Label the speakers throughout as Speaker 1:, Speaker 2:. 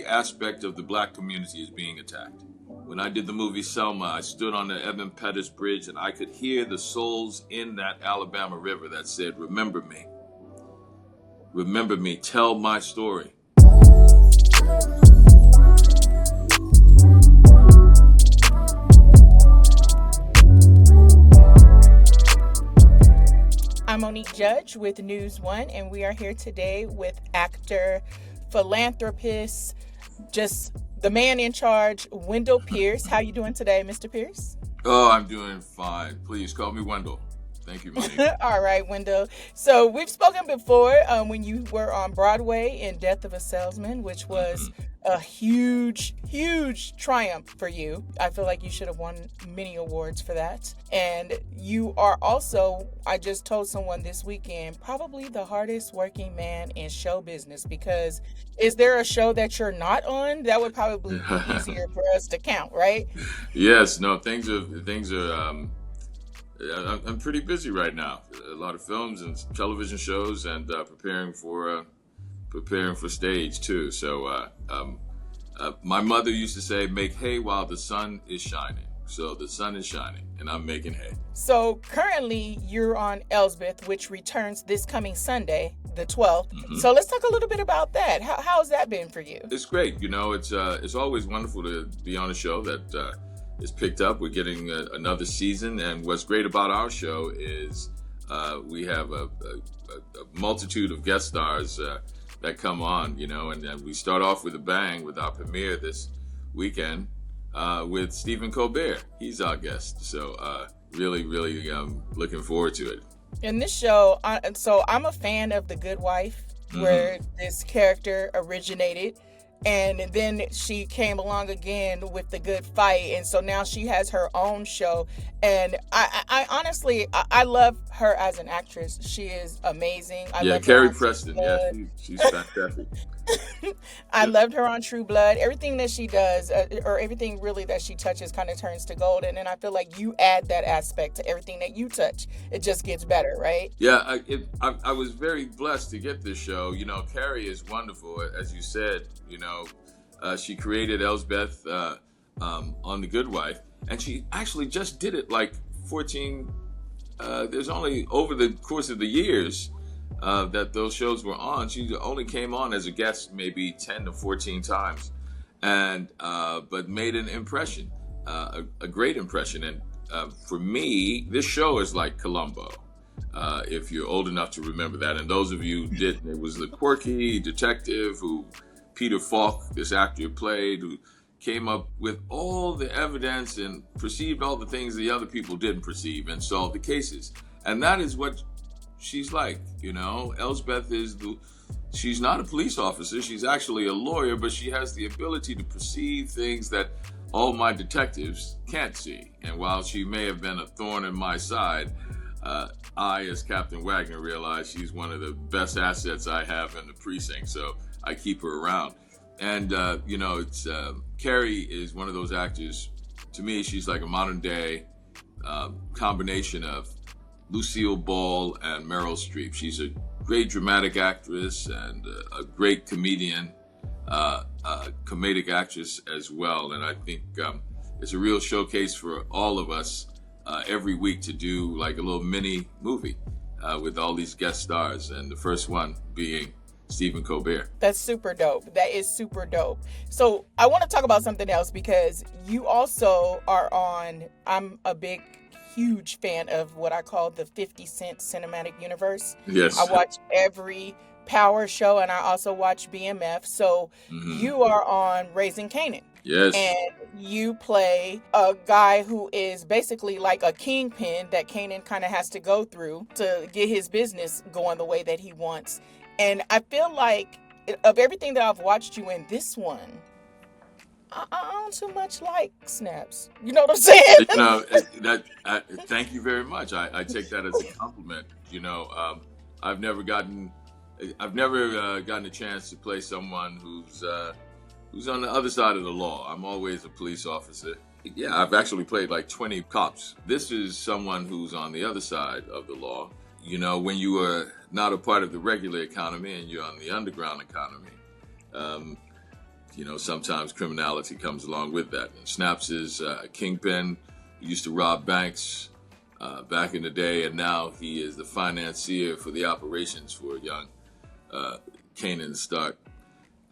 Speaker 1: every aspect of the black community is being attacked. When I did the movie Selma, I stood on the Evan Pettus Bridge and I could hear the souls in that Alabama river that said, remember me, tell my story.
Speaker 2: I'm Monique Judge with NewsOne, and we are here today with actor, philanthropist, just the man in charge, Wendell Pierce. How you doing today, Mr. Pierce?
Speaker 1: Oh, I'm doing fine. Please call me Wendell. Thank you, Monique.
Speaker 2: All right, Wendell. So we've spoken before when you were on Broadway in Death of a Salesman, which was a huge, huge triumph for you. I feel like you should have won many awards for that. And you are also, I just told someone this weekend, probably the hardest working man in show business, because is there a show that you're not on? That would probably be easier for us to count, right?
Speaker 1: Yes, no, things are I'm pretty busy right now. A lot of films and television shows, and preparing for stage too. So my mother used to say, "Make hay while the sun is shining." So the sun is shining, and I'm making hay.
Speaker 2: So currently, you're on Elsbeth, which returns this coming Sunday, the 12th. Mm-hmm. So let's talk a little bit about that. How's that been for you?
Speaker 1: It's great. You know, it's always wonderful to be on a show that is picked up. We're getting another season, and what's great about our show is we have a multitude of guest stars that come on, you know, and we start off with a bang with our premiere this weekend with Stephen Colbert. He's our guest, so really looking forward to it.
Speaker 2: In this show, so I'm a fan of The Good Wife, where this character originated. And then she came along again with The Good Fight. And so now she has her own show. And I honestly, I love her as an actress. She is amazing. I love
Speaker 1: Carrie Preston. Yeah, she's fantastic.
Speaker 2: I loved her on True Blood. Everything that she does, or everything really that she touches, kind of turns to gold. And I feel like you add that aspect to everything that you touch. It just gets better, right?
Speaker 1: Yeah, I was very blessed to get this show. You know, Carrie is wonderful, as you said. You know, she created Elsbeth on The Good Wife, and she actually just did it like 14. There's only over the course of the years that those shows were on. She only came on as a guest maybe 10 to 14 times, and but made an impression, a great impression. And for me, this show is like Columbo. If you're old enough to remember that, and those of you who didn't, it was the quirky detective who Peter Falk, this actor, played, who came up with all the evidence and perceived all the things the other people didn't perceive and solved the cases. And that is what she's like, you know. Elsbeth she's not a police officer, she's actually a lawyer, but she has the ability to perceive things that all my detectives can't see. And while she may have been a thorn in my side, I, as Captain Wagner, realize she's one of the best assets I have in the precinct. So I keep her around. And, you know, it's Carrie is one of those actors. To me, she's like a modern day combination of Lucille Ball and Meryl Streep. She's a great dramatic actress and a great comedian, comedic actress as well. And I think it's a real showcase for all of us every week to do like a little mini movie with all these guest stars. And the first one being Stephen Colbert.
Speaker 2: That's super dope. That is super dope. So I want to talk about something else, because you also are on, I'm a huge fan of what I call the 50 Cent cinematic universe.
Speaker 1: Yes.
Speaker 2: I watch every Power show, and I also watch BMF. So you are on Raising Kanan.
Speaker 1: Yes.
Speaker 2: And you play a guy who is basically like a kingpin that Kanan kind of has to go through to get his business going the way that he wants. And I feel like of everything that I've watched you in, this one, I don't too much like snaps. You know what I'm saying?
Speaker 1: You know, thank you very much. I take that as a compliment. You know, I've never gotten a chance to play someone who's on the other side of the law. I'm always a police officer. Yeah, I've actually played like 20 cops. This is someone who's on the other side of the law. You know, when you are not a part of the regular economy and you're on the underground economy, sometimes criminality comes along with that. And Snaps is a kingpin. He used to rob banks back in the day, and now he is the financier for the operations for young Kanan Stark.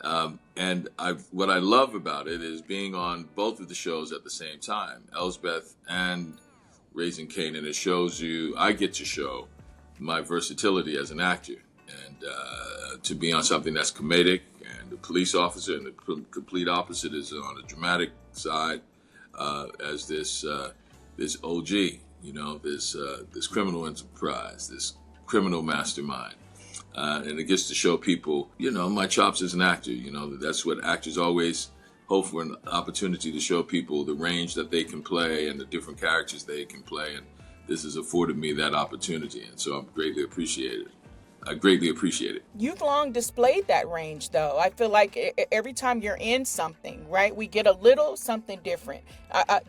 Speaker 1: And what I love about it is being on both of the shows at the same time, Elsbeth and Raising Kanan. It shows you, I get to show my versatility as an actor, and to be on something that's comedic and a police officer, and the complete opposite is on the dramatic side as this OG, this criminal enterprise, this criminal mastermind. And it gets to show people, my chops as an actor. That's what actors always hope for, an opportunity to show people the range that they can play and the different characters they can play. And this has afforded me that opportunity. And so I greatly appreciate it.
Speaker 2: You've long displayed that range, though. I feel like every time you're in something, right, we get a little something different.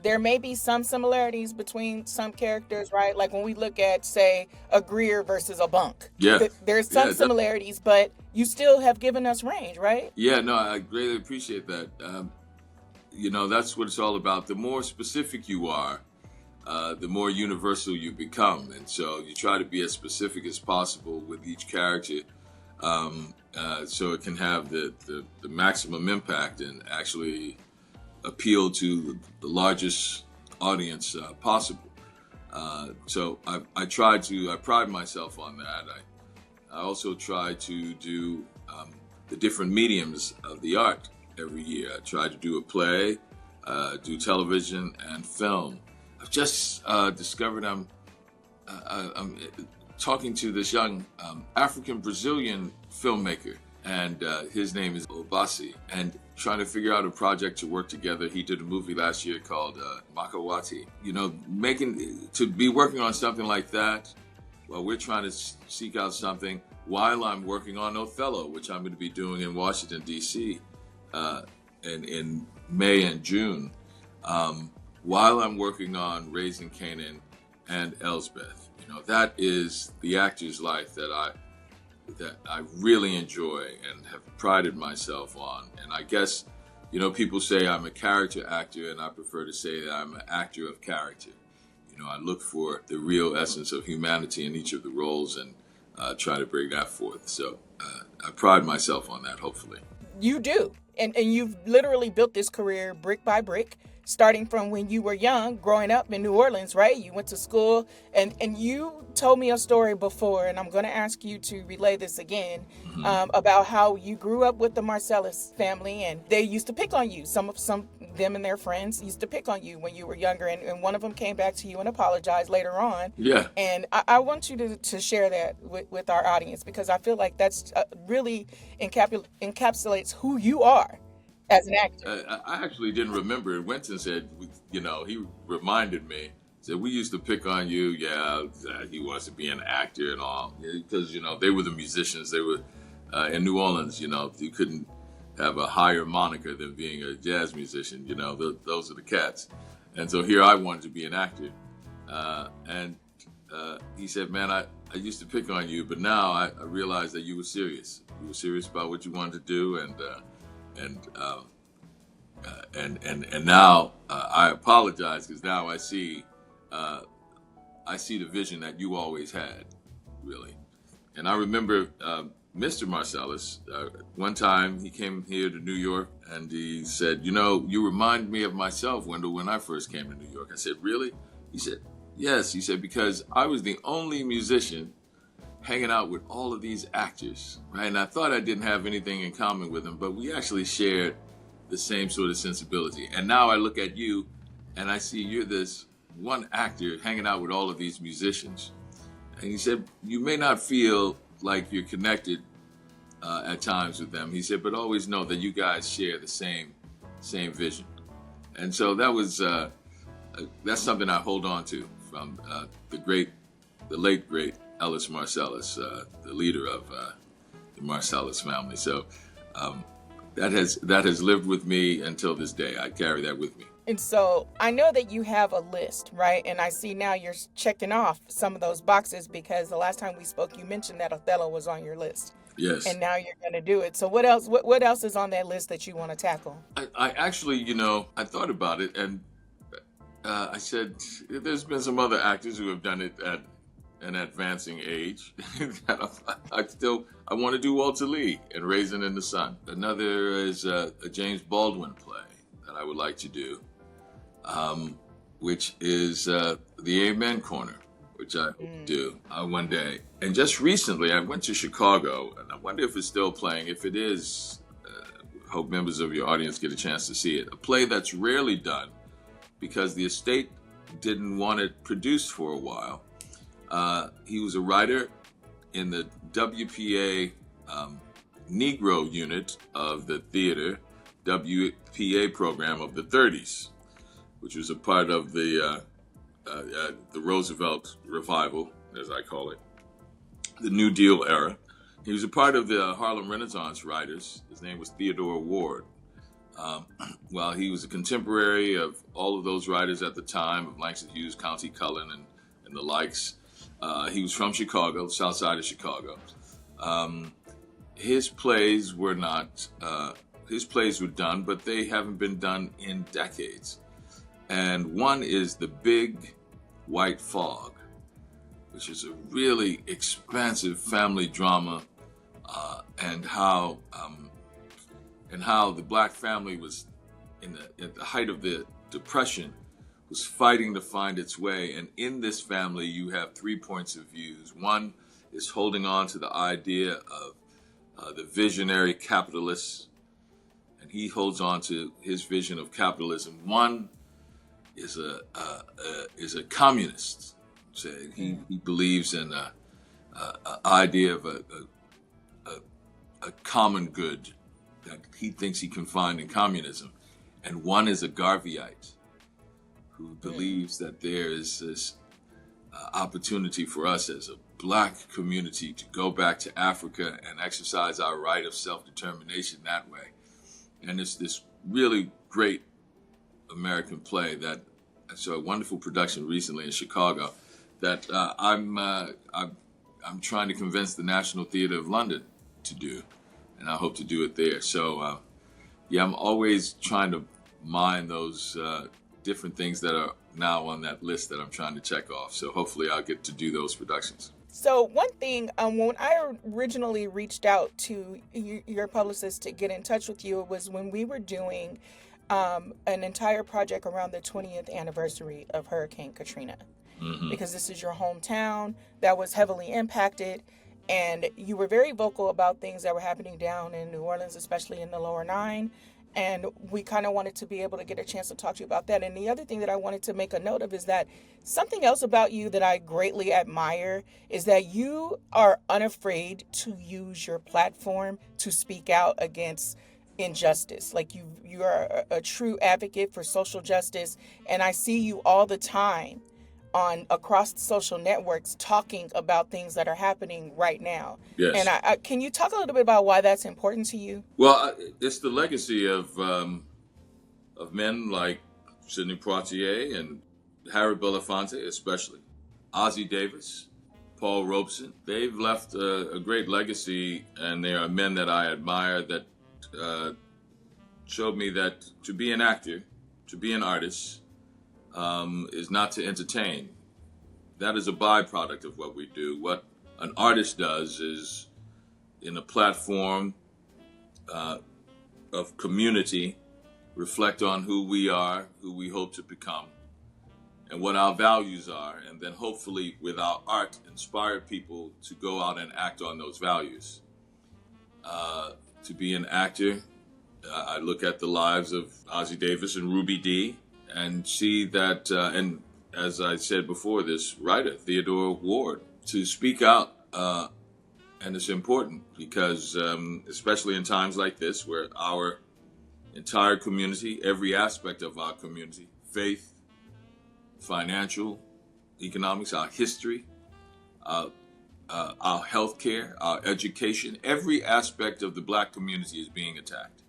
Speaker 2: There may be some similarities between some characters, right? Like when we look at, say, a Greer versus a Bunk.
Speaker 1: Yeah.
Speaker 2: There's some similarities, but you still have given us range, right?
Speaker 1: Yeah, no, I greatly appreciate that. That's what it's all about. The more specific you are, the more universal you become. And so you try to be as specific as possible with each character so it can have the maximum impact and actually appeal to the largest audience possible. So I pride myself on that. I also try to do the different mediums of the art every year. I try to do a play, do television and film. I've just discovered I'm talking to this young African-Brazilian filmmaker, and his name is Obasi, and trying to figure out a project to work together. He did a movie last year called Makawati. To be working on something like that while we're trying to seek out something, while I'm working on Othello, which I'm going to be doing in Washington, D.C. In May and June. While I'm working on Raising Kanan and Elsbeth. That is the actor's life that I really enjoy and have prided myself on. And I guess, people say I'm a character actor, and I prefer to say that I'm an actor of character. I look for the real essence of humanity in each of the roles and try to bring that forth. So I pride myself on that, hopefully.
Speaker 2: You do. And you've literally built this career brick by brick, starting from when you were young, growing up in New Orleans, right? You went to school, and you told me a story before, and I'm going to ask you to relay this again, about how you grew up with the Marcellus family, and they used to pick on you. Some them and their friends used to pick on you when you were younger, and one of them came back to you and apologized later on.
Speaker 1: Yeah.
Speaker 2: And I want you to share that with our audience, because I feel like that's really encapsulates who you are as an actor.
Speaker 1: I actually didn't remember. Winston said, he reminded me, said, we used to pick on you. Yeah, he wants to be an actor and all. Because, they were the musicians. They were in New Orleans, you couldn't have a higher moniker than being a jazz musician. Those are the cats. And so here I wanted to be an actor. And he said, man, I used to pick on you, but now I realized that you were serious. You were serious about what you wanted to do, and now I apologize, because now I see the vision that you always had, really. And I remember Mr. Marcellus, one time he came here to New York, and he said, you remind me of myself, Wendell, when I first came to New York. I said, really? He said, yes. He said, because I was the only musician hanging out with all of these actors, right? And I thought I didn't have anything in common with them, but we actually shared the same sort of sensibility. And now I look at you, and I see you're this one actor hanging out with all of these musicians. And he said, you may not feel like you're connected at times with them. He said, but always know that you guys share the same vision. And so that's something I hold on to from the late great Ellis Marcellus, the leader of the Marcellus family. So that has lived with me until this day. I carry that with me.
Speaker 2: And so I know that you have a list, right? And I see now you're checking off some of those boxes because the last time we spoke, you mentioned that Othello was on your list.
Speaker 1: Yes.
Speaker 2: And now you're going to do it. So what else? What else is on that list that you want to tackle?
Speaker 1: I actually, I thought about it, and I said, there's been some other actors who have done it at an advancing age. I want to do Walter Lee and Raisin in the Sun. Another is a James Baldwin play that I would like to do, which is the Amen Corner, which I hope to do one day. And just recently, I went to Chicago, and I wonder if it's still playing. If it is, hope members of your audience get a chance to see it. A play that's rarely done because the estate didn't want it produced for a while. He was a writer in the WPA Negro unit of the theater WPA program of the 30s, which was a part of the Roosevelt revival, as I call it, the New Deal era. He was a part of the Harlem Renaissance writers. His name was Theodore Ward. Well, he was a contemporary of all of those writers at the time, of Langston Hughes, Countee Cullen, and the likes. He was from Chicago, south side of Chicago. His plays were not, his plays were done, but they haven't been done in decades. And one is The Big White Fog, which is a really expansive family drama, and how the black family was at the height of the Depression, was fighting to find its way. And in this family, you have 3 points of views. One is holding on to the idea of the visionary capitalists, and he holds on to his vision of capitalism. One is a communist. Saying he believes in a idea of a common good that he thinks he can find in communism. And one is a Garveyite who believes that there is this opportunity for us as a black community to go back to Africa and exercise our right of self-determination that way. And it's this really great American play that I saw a wonderful production recently in Chicago that I'm trying to convince the National Theatre of London to do, and I hope to do it there. So I'm always trying to mine those different things that are now on that list that I'm trying to check off. So hopefully I'll get to do those productions.
Speaker 2: So one thing, when I originally reached out to your publicist to get in touch with you was when we were doing an entire project around the 20th anniversary of Hurricane Katrina. Mm-hmm. Because this is your hometown that was heavily impacted, and you were very vocal about things that were happening down in New Orleans, especially in the Lower Nine. And we kind of wanted to be able to get a chance to talk to you about that. And the other thing that I wanted to make a note of is that something else about you that I greatly admire is that you are unafraid to use your platform to speak out against injustice. Like you are a true advocate for social justice. And I see you all the time across the social networks talking about things that are happening right now.
Speaker 1: Yes.
Speaker 2: And I can you talk a little bit about why that's important to you?
Speaker 1: Well, it's the legacy of men like Sidney Poitier and Harry Belafonte, especially Ossie Davis, Paul Robeson. They've left a great legacy, and they are men that I admire that showed me that to be an actor, to be an artist, is not to entertain. That is a byproduct of what we do. What an artist does is, in a platform of community, reflect on who we are, who we hope to become, and what our values are, and then hopefully with our art inspire people to go out and act on those values. To be an actor, I look at the lives of Ossie Davis and Ruby Dee, and see that, and as I said before, this writer, Theodore Ward, to speak out, and it's important because, especially in times like this, where our entire community, every aspect of our community, faith, financial, economics, our history, our healthcare, our education, every aspect of the black community is being attacked.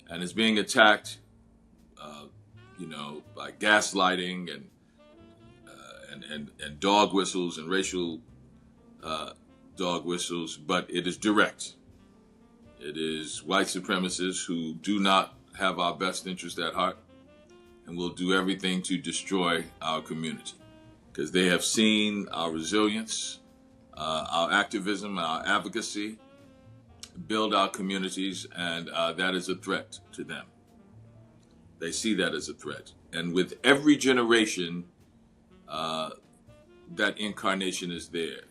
Speaker 1: And it's being attacked by gaslighting and dog whistles and racial dog whistles, but it is direct. It is white supremacists who do not have our best interest at heart and will do everything to destroy our community because they have seen our resilience, our activism, our advocacy build our communities, and that is a threat to them. They see that as a threat. And with every generation, that incarnation is there.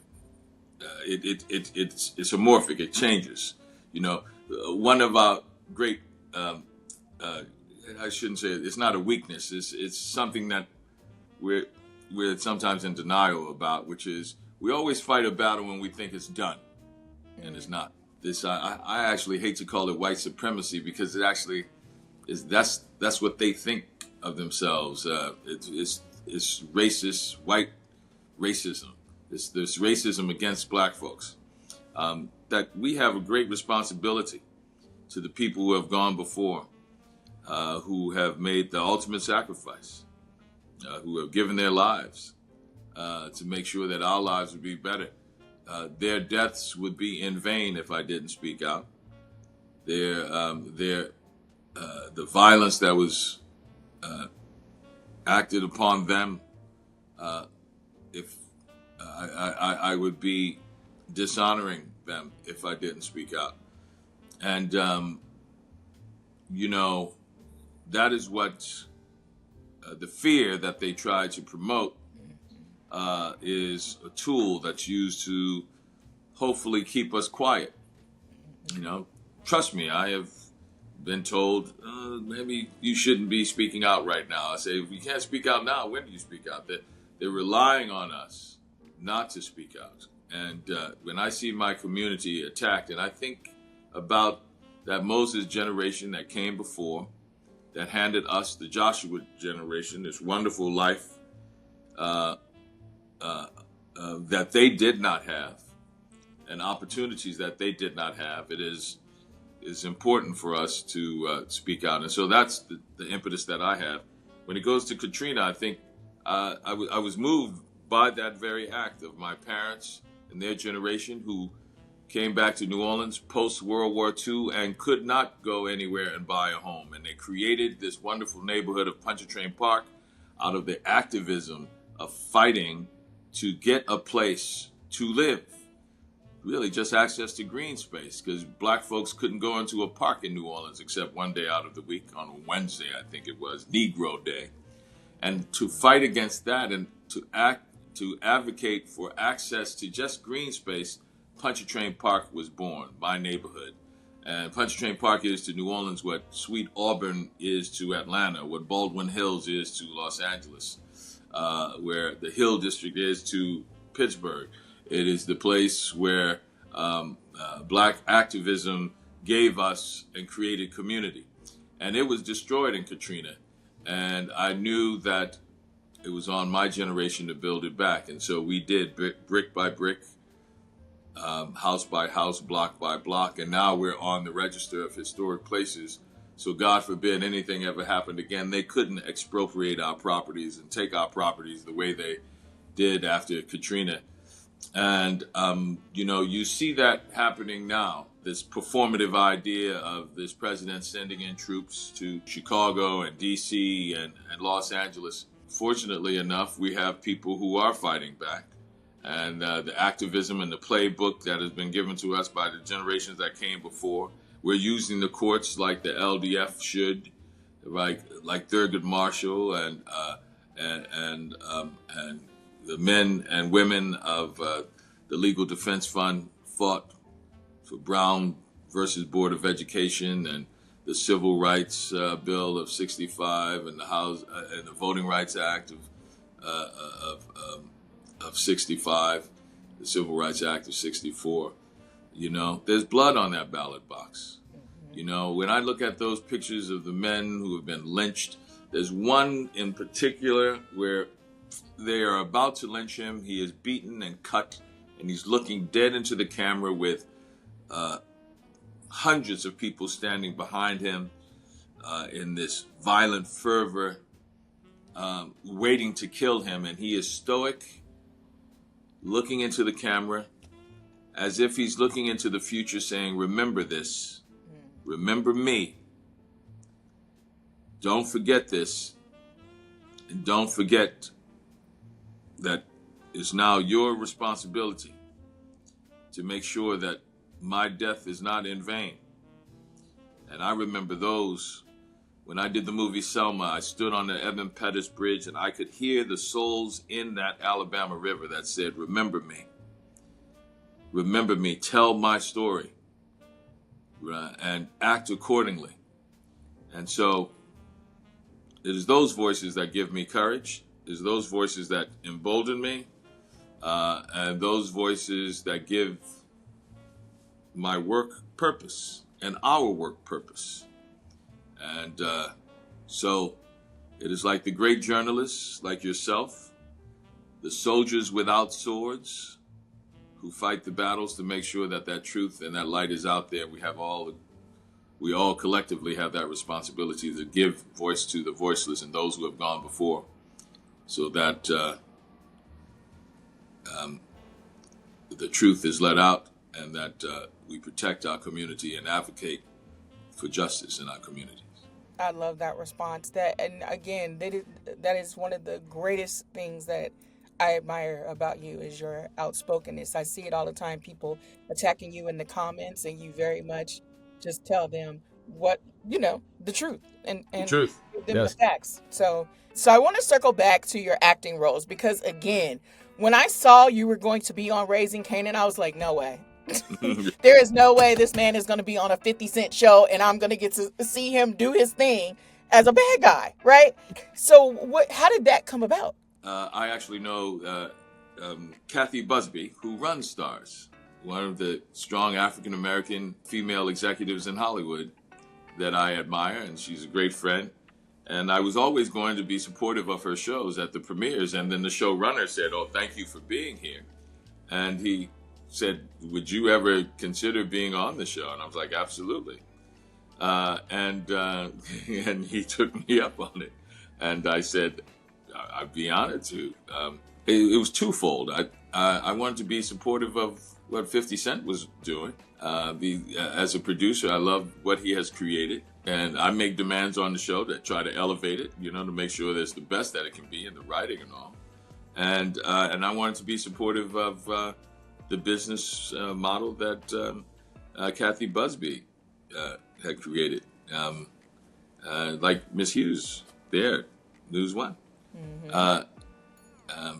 Speaker 1: It's amorphic. It changes. One of our great, I shouldn't say it's not a weakness. It's something that we're sometimes in denial about, which is we always fight a battle when we think it's done, and it's not. This I actually hate to call it white supremacy because it actually is. That's what they think of themselves. It's racist, white racism. This racism against black folks. That we have a great responsibility to the people who have gone before, who have made the ultimate sacrifice, who have given their lives to make sure that our lives would be better. Their deaths would be in vain if I didn't speak out. The violence that was acted upon them, if I would be dishonoring them if I didn't speak out. And, that is what the fear that they try to promote is a tool that's used to hopefully keep us quiet. Trust me, I have been told, maybe you shouldn't be speaking out right now. I say, if you can't speak out now, when do you speak out? They're relying on us not to speak out. And when I see my community attacked, and I think about that Moses generation that came before, that handed us, the Joshua generation, this wonderful life that they did not have, and opportunities that they did not have, it is important for us to speak out. And so that's the impetus that I have. When it goes to Katrina, I think I was moved by that very act of my parents and their generation who came back to New Orleans post-World War II and could not go anywhere and buy a home. And they created this wonderful neighborhood of Pontchartrain Park out of the activism of fighting to get a place to live. Really just access to green space, because black folks couldn't go into a park in New Orleans except one day out of the week, on a Wednesday, I think it was, Negro Day. And to fight against that and to advocate for access to just green space, Pontchartrain Park was born, my neighborhood. And Pontchartrain Park is to New Orleans what Sweet Auburn is to Atlanta, what Baldwin Hills is to Los Angeles, where the Hill District is to Pittsburgh. It is the place where black activism gave us and created community. And it was destroyed in Katrina. And I knew that it was on my generation to build it back. And so we did brick by brick, house by house, block by block. And now we're on the register of historic places. So God forbid anything ever happened again. They couldn't expropriate our properties and take our properties the way they did after Katrina. And, you see that happening now, this performative idea of this president sending in troops to Chicago and D.C. and Los Angeles. Fortunately enough, we have people who are fighting back. And the activism and the playbook that has been given to us by the generations that came before, we're using the courts like the LDF should, like Thurgood Marshall and the men and women of the Legal Defense Fund fought for Brown versus Board of Education and the Civil Rights Bill of '65 and the Voting Rights Act of '65, the Civil Rights Act of '64. There's blood on that ballot box. When I look at those pictures of the men who have been lynched, there's one in particular where they are about to lynch him. He is beaten and cut, and he's looking dead into the camera with hundreds of people standing behind him in this violent fervor waiting to kill him, and he is stoic, looking into the camera as if he's looking into the future, saying, remember this, remember me, don't forget this, and don't forget that it's now your responsibility to make sure that my death is not in vain. And I remember those, when I did the movie Selma, I stood on the Evan Pettus Bridge and I could hear the souls in that Alabama River that said, remember me, tell my story, and act accordingly. And so it is those voices that give me courage. It is those voices that embolden me, and those voices that give my work purpose and our work purpose. And so it is like the great journalists like yourself, the soldiers without swords who fight the battles to make sure that that truth and that light is out there. We all collectively have that responsibility to give voice to the voiceless and those who have gone before, so that the truth is let out, and that we protect our community and advocate for justice in our communities.
Speaker 2: I love that response. And again, that is one of the greatest things that I admire about you, is your outspokenness. I see it all the time, people attacking you in the comments, and you very much just tell them the truth and
Speaker 1: The truth.
Speaker 2: give them
Speaker 1: Yes.
Speaker 2: the facts. So I want to circle back to your acting roles, because again, when I saw you were going to be on Raising Kanan, I was like, no way. There is no way this man is going to be on a 50 Cent show and I'm going to get to see him do his thing as a bad guy, right? So how did that come about?
Speaker 1: I actually know Kathy Busby, who runs Stars, one of the strong African-American female executives in Hollywood that I admire, and she's a great friend. And I was always going to be supportive of her shows at the premieres. And then the showrunner said, oh, thank you for being here. And he said, would you ever consider being on the show? And I was like, absolutely. And he took me up on it. And I said, I'd be honored to. It was twofold. I wanted to be supportive of what 50 Cent was doing. As a producer, I love what he has created. And I make demands on the show that try to elevate it, to make sure there's the best that it can be in the writing and all. And I wanted to be supportive of the business model that Kathy Busby had created. Like Miss Hughes there, NewsOne. Mm-hmm.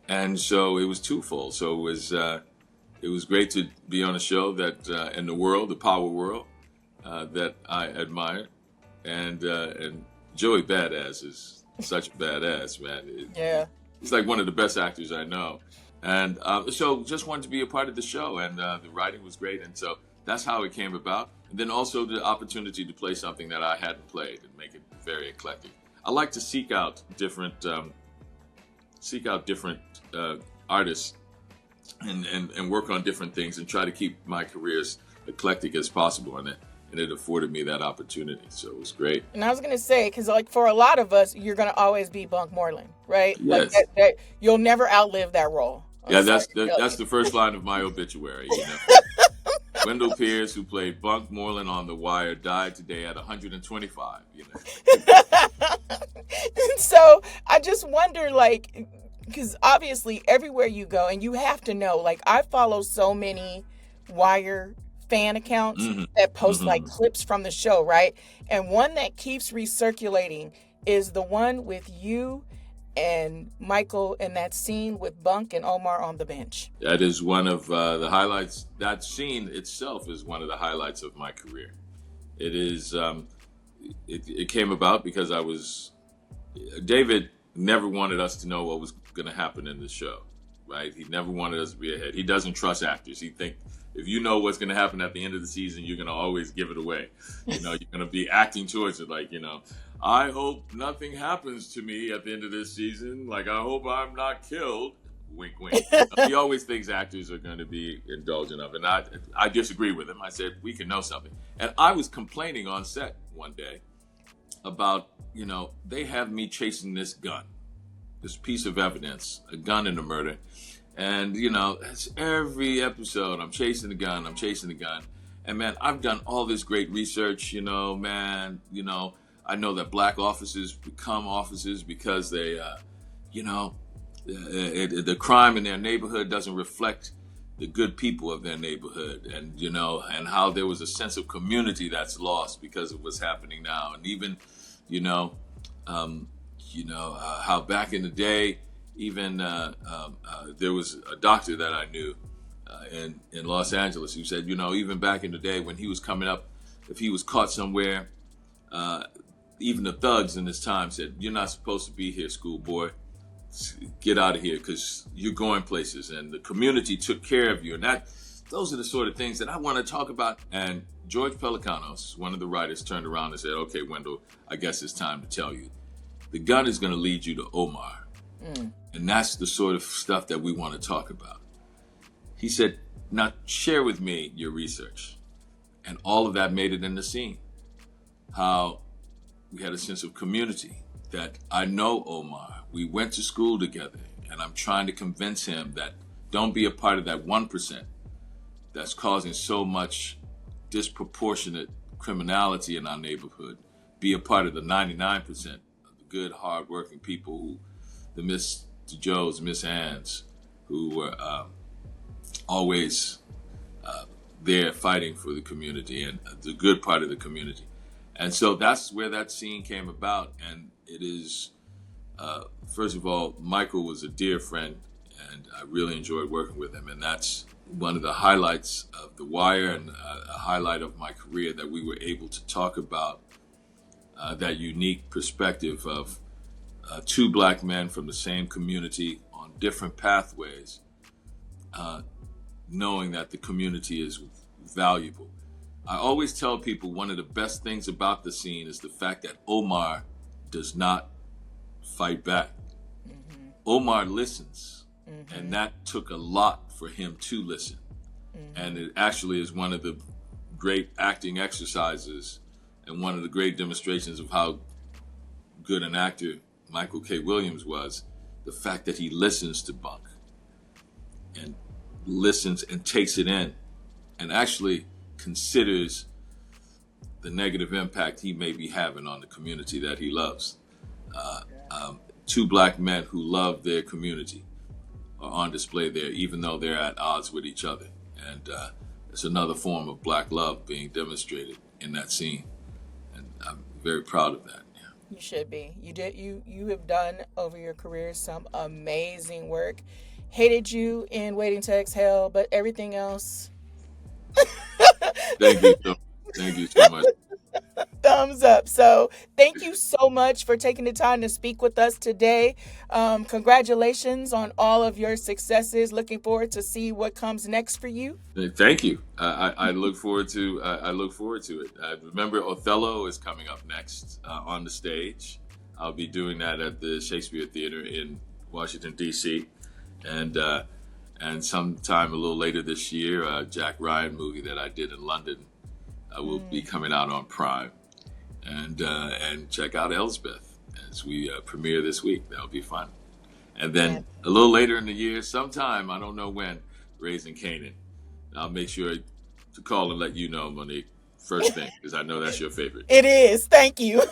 Speaker 1: And so it was twofold. So it was great to be on a show that in the world, the power world, that I admire, and Joey Badass is such a badass, man. He's like one of the best actors I know, and so just wanted to be a part of the show, and the writing was great, and so that's how it came about. And then also the opportunity to play something that I hadn't played and make it very eclectic. I like to seek out different artists and work on different things and try to keep my career as eclectic as possible, and it afforded me that opportunity, so it was great.
Speaker 2: And I was gonna say, because like for a lot of us, you're gonna always be Bunk Moreland, right?
Speaker 1: Yes.
Speaker 2: Like that you'll never outlive that role.
Speaker 1: Yeah, that's the first line of my obituary. Wendell Pierce, who played Bunk Moreland on The Wire, died today at 125.
Speaker 2: So I just wonder, because obviously everywhere you go, and you have to know, I follow so many Wire fan accounts that post clips from the show, right? And one that keeps recirculating is the one with you and Michael in that scene with Bunk and Omar on the bench.
Speaker 1: That is one of the highlights. That scene itself is one of the highlights of my career. It is. It came about because David never wanted us to know what was going to happen in the show, right? He never wanted us to be ahead. He doesn't trust actors. He thinks if you know what's going to happen at the end of the season, you're going to always give it away. You're going to be acting towards it, I hope nothing happens to me at the end of this season. I hope I'm not killed. Wink, wink. He always thinks actors are going to be indulgent of it. And I disagree with him. I said, we can know something. And I was complaining on set one day about, they have me chasing this gun, this piece of evidence, a gun in the murder. And, it's every episode, I'm chasing the gun. And man, I've done all this great research, man, I know that black officers become officers because they, the crime in their neighborhood doesn't reflect the good people of their neighborhood, and and how there was a sense of community that's lost because of what's happening now. And even how back in the day, even there was a doctor that I knew in Los Angeles who said, even back in the day when he was coming up, if he was caught somewhere, even the thugs in his time said, "You're not supposed to be here, schoolboy. Get out of here because you're going places," and the community took care of you. And those are the sort of things that I want to talk about. And George Pelecanos, one of the writers, turned around and said, "Okay, Wendell, I guess it's time to tell you. The gun is going to lead you to Omar." And that's the sort of stuff that we want to talk about. He said, "Now share with me your research." And all of that made it in the scene. How we had a sense of community, that I know Omar. We went to school together, and I'm trying to convince him that don't be a part of that 1% that's causing so much disproportionate criminality in our neighborhood. Be a part of the 99% of the good, hardworking people, the Mr. Joes, Miss Anns, who were always there fighting for the community and the good part of the community. And so that's where that scene came about. And it is, first of all, Michael was a dear friend, and I really enjoyed working with him. And that's one of the highlights of The Wire, and a highlight of my career, that we were able to talk about that unique perspective of two black men from the same community on different pathways, knowing that the community is valuable. I always tell people one of the best things about the scene is the fact that Omar does not fight back. Mm-hmm. Omar listens, and that took a lot for him to listen. And it actually is one of the great acting exercises and one of the great demonstrations of how good an actor Michael K. Williams was, the fact that he listens to Bunk and listens and takes it in and actually considers the negative impact he may be having on the community that he loves. Two black men who love their community are on display there, even though they're at odds with each other. And it's another form of black love being demonstrated in that scene. And I'm very proud of that. Yeah.
Speaker 2: You should be. You have done over your career some amazing work. Hated you in Waiting to Exhale, but everything else.
Speaker 1: Thank you so much.
Speaker 2: Thumbs up. So thank you so much for taking the time to speak with us today. Congratulations on all of your successes. Looking forward to see what comes next for you.
Speaker 1: Thank you. I look forward to it. Remember, Othello is coming up next on the stage. I'll be doing that at the Shakespeare Theater in Washington, D.C. And sometime a little later this year, a Jack Ryan movie that I did in London will be coming out on Prime. And check out Elsbeth as we premiere this week. That'll be fun. And then a little later in the year, sometime, I don't know when, Raising Kanan. I'll make sure to call and let you know, Monique, first thing, because I know that's your favorite.
Speaker 2: It is. Thank you.